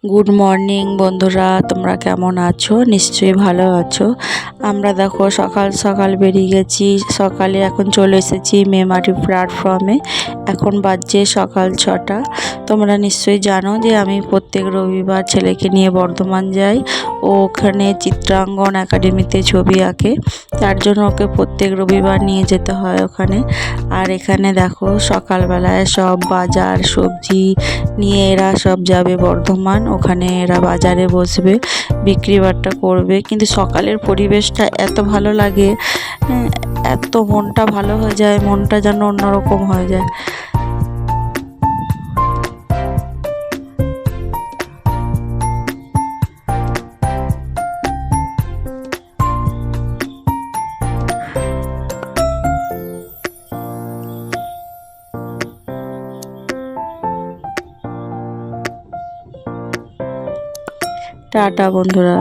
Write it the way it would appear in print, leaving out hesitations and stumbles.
Good morning বন্ধুরা, তোমরা কেমন আছো? নিশ্চয়ই ভালো আছো। আমরা দেখো সকাল সকাল বেরিয়ে গেছি। সকালে এখন চলে এসেছি মেমারি প্ল্যাটফর্মে। এখন বাজছে সকাল 6টা। তোমরা নিশ্চয়ই জানো যে আমি প্রত্যেক রবিবার ছেলেকে নিয়ে বর্ধমান যাই। ও ওখানে চিত্রাঙ্গন একাডেমিতে ছবি আঁকে, তার জন্য ওকে প্রত্যেক রবিবার নিয়ে যেতে হয় ওখানে। আর এখানে দেখো সকালবেলায় সব বাজার সবজি নিয়ে এরা সব যাবে বর্ধমান। ওখানে এরা বাজারে বসবে, বিক্রি বাট্টা করবে। কিন্তু সকালের পরিবেশটা এত ভালো লাগে, এত মনটা ভালো হয়ে যায়, মনটা যেন অন্যরকম হয়ে যায়। টাটা বন্ধুরা।